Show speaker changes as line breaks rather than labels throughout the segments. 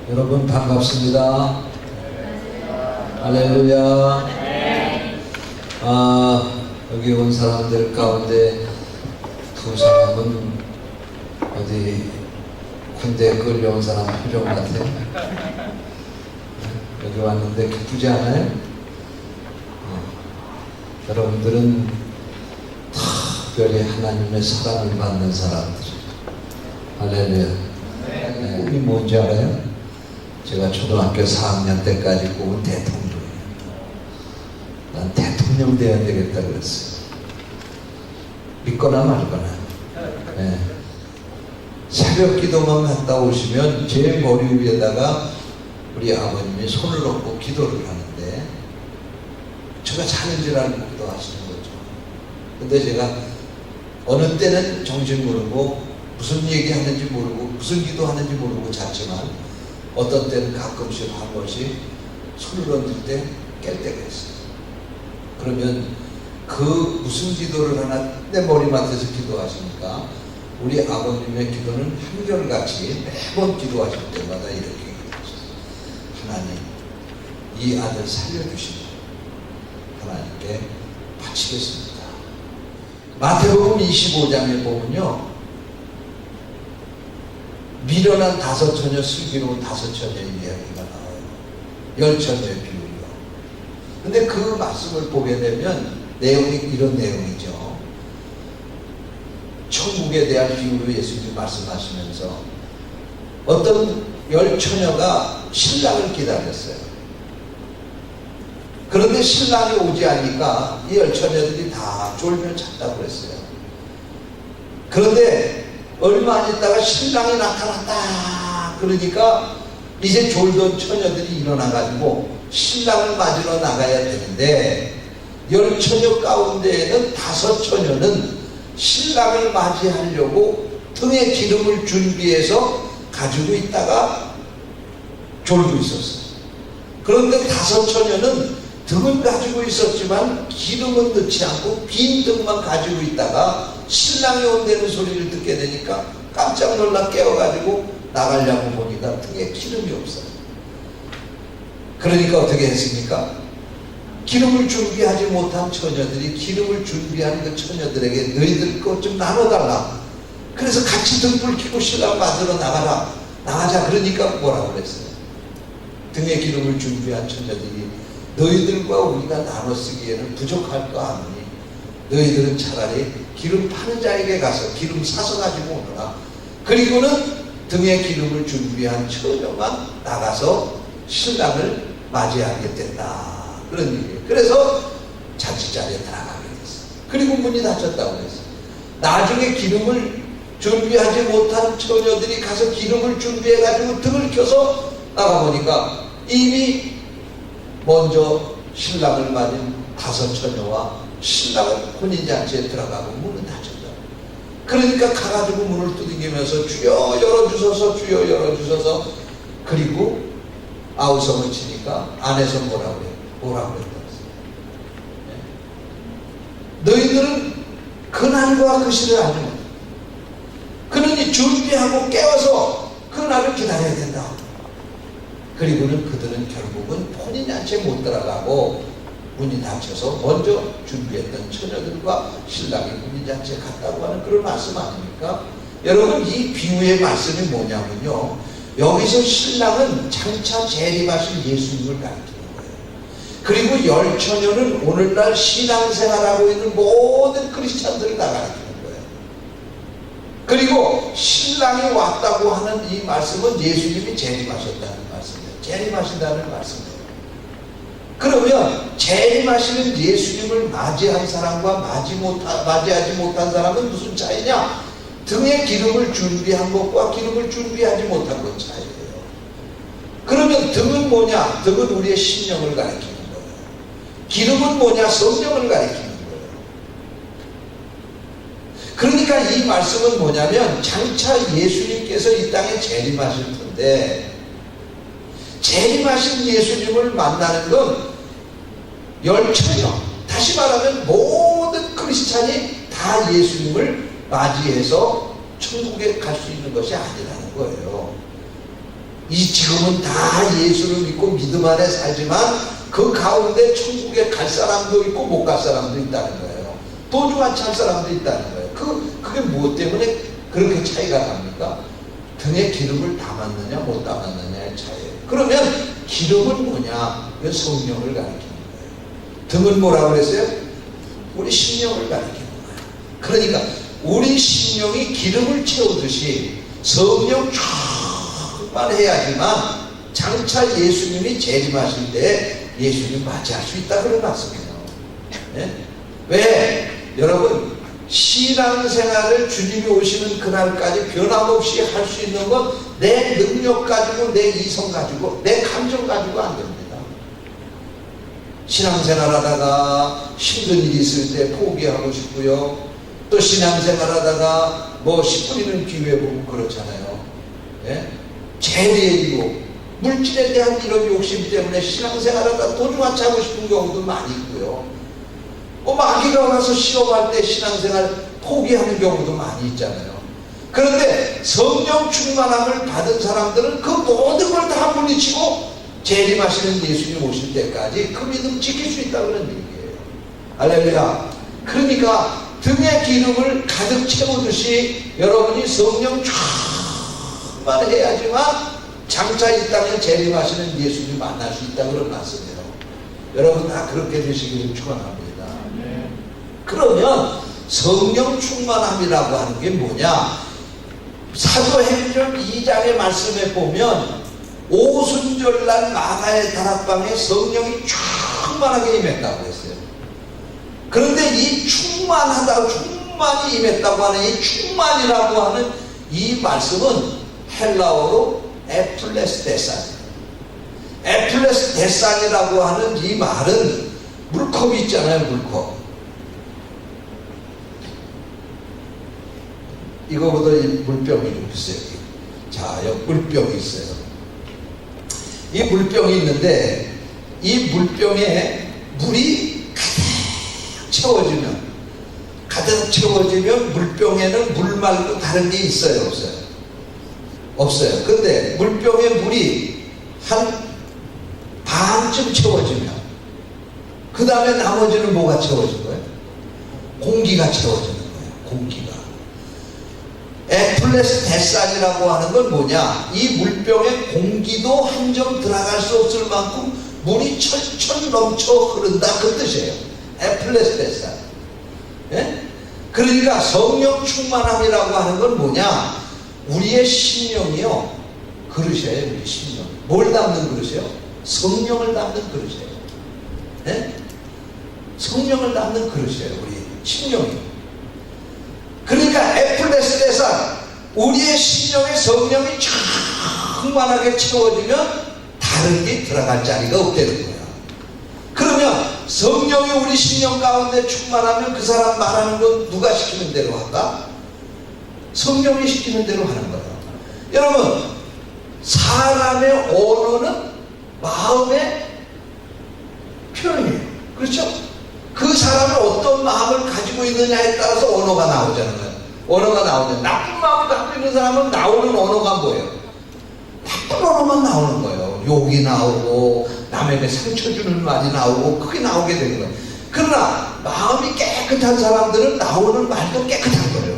여러분 반갑습니다. 할렐루야. 여기 온 사람들 가운데 두 사람은 어디 군대 끌려온 사람 표정 같아요. 여기 왔는데 기쁘지 않아요? 여러분들은 특별히 하나님의 사랑을 받는 사람들. 할렐루야. 꿈이 뭔지 알아요? 제가 초등학교 4학년 때까지 꿈은 대통령이에요. 난 대통령 돼야 되겠다 그랬어요. 믿거나 말거나. 네. 새벽 기도만 갔다 오시면 제 머리 위에다가 우리 아버님이 손을 얹고 기도를 하는데 제가 자는 줄 알고 기도하시는 거죠. 근데 제가 어느 때는 정신 모르고 무슨 얘기하는지 모르고 무슨 기도하는지 모르고 잤지만 어떤 때는 가끔씩 한 번씩 손을 얹을 때 깰 때가 있어요. 그러면 그 무슨 기도를 하나 내 머리맡에서 기도하시니까 우리 아버님의 기도는 한결같이 매번 기도하실 때마다 이렇게 기도하셨어요. 하나님, 이 아들 살려주시면 하나님께 바치겠습니다. 마태복음 25장에 보면요, 미련한 다섯 처녀, 슬기로운 다섯 처녀의 이야기가 나와요. 열 처녀의 비유요. 근데 그 말씀을 보게 되면 내용이 이런 내용이죠. 천국에 대한 비유로 예수님이 말씀하시면서 어떤 열 처녀가 신랑을 기다렸어요. 그런데 신랑이 오지 않으니까 이 열 처녀들이 다 졸며 잤다고 그랬어요. 그런데 얼마 안 있다가 신랑이 나타났다 그러니까 이제 졸던 처녀들이 일어나가지고 신랑을 맞으러 나가야 되는데 열 처녀 가운데에는 다섯 처녀는 신랑을 맞이하려고 등에 기름을 준비해서 가지고 있다가 졸고 있었어요. 그런데 다섯 처녀는 등을 가지고 있었지만 기름은 넣지 않고 빈 등만 가지고 있다가 신랑이 온다는 소리를 듣게 되니까 깜짝 놀라 깨어가지고 나가려고 보니까 등에 기름이 없어요. 그러니까 어떻게 했습니까? 기름을 준비하지 못한 처녀들이 기름을 준비한 그 처녀들에게 너희들 것 좀 나눠달라. 그래서 같이 등불 켜고 신랑 맞으러 나가자. 그러니까 뭐라고 그랬어요? 등에 기름을 준비한 처녀들이 너희들과 우리가 나눠 쓰기에는 부족할 거 아니니 너희들은 차라리 기름 파는 자에게 가서 기름 사서 가지고 오너라. 그리고는 등에 기름을 준비한 처녀만 나가서 신랑을 맞이하게 된다. 그런 얘기예요. 그래서 자취자리에 들어가게 됐어요. 그리고 문이 닫혔다고 했어요. 나중에 기름을 준비하지 못한 처녀들이 가서 기름을 준비해가지고 등을 켜서 나가보니까 이미 먼저 신랑을 맞은 다섯 처녀와 신랑은 혼인잔치에 들어가고 문은 닫혔다. 그러니까 가가지고 문을 두들기면서 주여 열어주소서, 주여 열어주소서. 그리고 아우성을 치니까 안에서 뭐라고 했다. 너희들은 그날과 그 시를 알지 못해. 그러니 준비하고 깨워서 그날을 기다려야 된다. 그리고는 그들은 결국은 혼인잔치에 못 들어가고 문이 닫혀서 먼저 준비했던 처녀들과 신랑이 혼인잔치에 갔다고 하는 그런 말씀 아닙니까? 여러분, 이 비유의 말씀이 뭐냐면요, 여기서 신랑은 장차 재림하신 예수님을 가리키는 거예요. 그리고 열 처녀는 오늘날 신앙생활하고 있는 모든 크리스찬들을 다 가리키는 거예요. 그리고 신랑이 왔다고 하는 이 말씀은 예수님이 재림하셨다는 말씀이에요. 재림하신다는 말씀이에요. 그러면 재림하시는 예수님을 맞이한 사람과 맞이하지 못한 사람은 무슨 차이냐? 등에 기름을 준비한 것과 기름을 준비하지 못한 것 차이예요. 그러면 등은 뭐냐? 등은 우리의 신령을 가리키는 거예요. 기름은 뭐냐? 성령을 가리키는 거예요. 그러니까 이 말씀은 뭐냐면 장차 예수님께서 이 땅에 재림하실 텐데 재림하신 예수님을 만나는 건 열 처녀, 다시 말하면 모든 크리스찬이 다 예수님을 맞이해서 천국에 갈 수 있는 것이 아니라는 거예요. 이 지금은 다 예수를 믿고 믿음 안에 살지만 그 가운데 천국에 갈 사람도 있고 못 갈 사람도 있다는 거예요. 도주같이 할 사람도 있다는 거예요. 그게 무엇 때문에 그렇게 차이가 납니까? 등에 기름을 담았느냐 못 담았느냐의 차이예요. 그러면 기름은 뭐냐? 그 성령을 가리키는 거예요. 등은 뭐라고 그랬어요? 우리 심령을 가리키는 거예요. 그러니까 우리 심령이 기름을 채우듯이 성령 충만해야지만 장차 예수님이 재림하실 때 예수님 맞이할 수 있다 그런 말씀이에요. 네? 왜? 여러분 신앙생활을 주님이 오시는 그날까지 변함없이 할 수 있는 건 내 능력 가지고 내 이성 가지고 내 감정 가지고 안 됩니다. 신앙생활 하다가 힘든 일이 있을 때 포기하고 싶고요. 또 신앙생활 하다가 뭐 10분이는 기회 보고 그렇잖아요. 예? 재리이고 물질에 대한 이런 욕심 때문에 신앙생활 하다가 도주같이 하고 싶은 경우도 많이 있고요. 마귀가 와서 시험할 때 신앙생활 포기하는 경우도 많이 있잖아요. 그런데 성령 충만함을 받은 사람들은 그 모든 걸 다 물리치고 재림하시는 예수님 오실 때까지 그 믿음 지킬 수 있다는 얘기예요. 할렐루야. 그러니까 등에 기름을 가득 채우듯이 여러분이 성령 충만해야지만 장차 이 땅에 재림하시는 예수님 만날 수 있다 그런 말씀이에요. 여러분 다 그렇게 되시기를 축원합니다. 그러면 성령 충만함이라고 하는 게 뭐냐? 사도행전 2장의 말씀에 보면 오순절날 마가의 다락방에 성령이 충만하게 임했다고 했어요. 그런데 이 충만히 임했다고 하는 이 충만이라고 하는 이 말씀은 헬라어로 에플레스데산, 에플레스데산이라고 하는 이 말은 물컵이 있잖아요. 물컵. 이거보다 이 물병이 좀 있어요. 자, 여기 물병이 있어요. 이 물병이 있는데 이 물병에 물이 가득 채워지면 물병에는 물 말고 다른 게 있어요? 없어요? 없어요. 근데 물병에 물이 한 반쯤 채워지면 그 다음에 나머지는 뭐가 채워진 거예요? 공기가 채워지는 거예요. 공기가. 에플레스데산이라고 하는 건 뭐냐? 이 물병에 공기도 한 점 들어갈 수 없을 만큼 물이 철철 넘쳐 흐른다 그 뜻이에요. 에플레스데산. 예? 그러니까 성령 충만함이라고 하는 건 뭐냐? 우리의 심령이요 그릇이에요. 우리 심령. 뭘 담는 그릇이에요? 성령을 담는 그릇이에요. 예? 성령을 담는 그릇이에요. 우리 심령이. 그러니까 에플레스데산, 우리의 심령에 성령이 충만하게 채워지면 다른 게 들어갈 자리가 없다는 거야. 그러면 성령이 우리 심령 가운데 충만하면 그 사람 말하는 건 누가 시키는 대로 할까? 성령이 시키는 대로 하는 거예요. 여러분, 사람의 언어는 마음의 표현이에요. 그렇죠? 그 사람이 어떤 마음을 가지고 있느냐에 따라서 언어가 나오잖아요. 언어가 나오잖아요. 나쁜 마음을 갖고 있는 사람은 나오는 언어가 뭐예요? 나쁜 언어만 나오는 거예요. 욕이 나오고 남에게 상처 주는 말이 나오고 그게 나오게 되는 거예요. 그러나 마음이 깨끗한 사람들은 나오는 말도 깨끗한 거예요.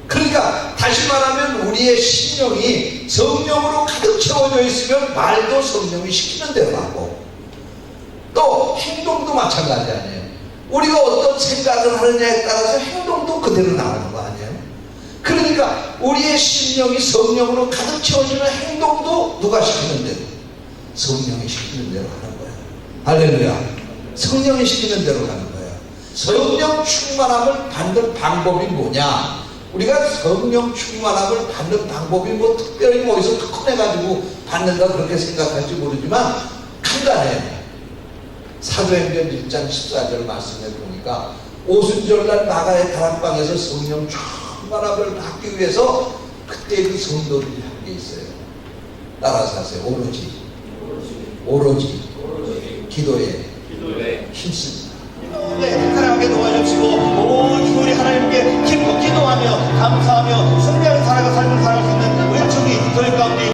그러니까 다시 말하면 우리의 심령이 성령으로 가득 채워져 있으면 말도 성령이 시키는 대로 하고 또 행동도 마찬가지 아니에요. 우리가 어떤 생각을 하느냐에 따라서 행동도 그대로 나오는 거 아니에요. 그러니까 우리의 심령이 성령으로 가득 채워지는 행동도 누가 시키는 대로? 성령이 시키는 대로 하는 거예요. 할렐루야. 성령이 시키는 대로 하는 거예요. 성령 충만함을 받는 방법이 뭐냐? 우리가 성령 충만함을 받는 방법이 뭐 특별히 뭐 어디서 특훈해가지고 받는다 그렇게 생각할지 모르지만 간단해요. 사도행전 1장 14절 말씀에 보니까 오순절날 마가의 다락방에서 성령 충만함을 받기 위해서 그때 그 성도들이 한 게 있어요. 따라서 하세요. 오로지 기도에 힘씁니다.
하나님께 도와주시고 모든 우리 하나님께 기뻐 기도하며 감사하며 승리하는 살아가 삶을 살아갈 수 있는 우리 청이 저희 가운데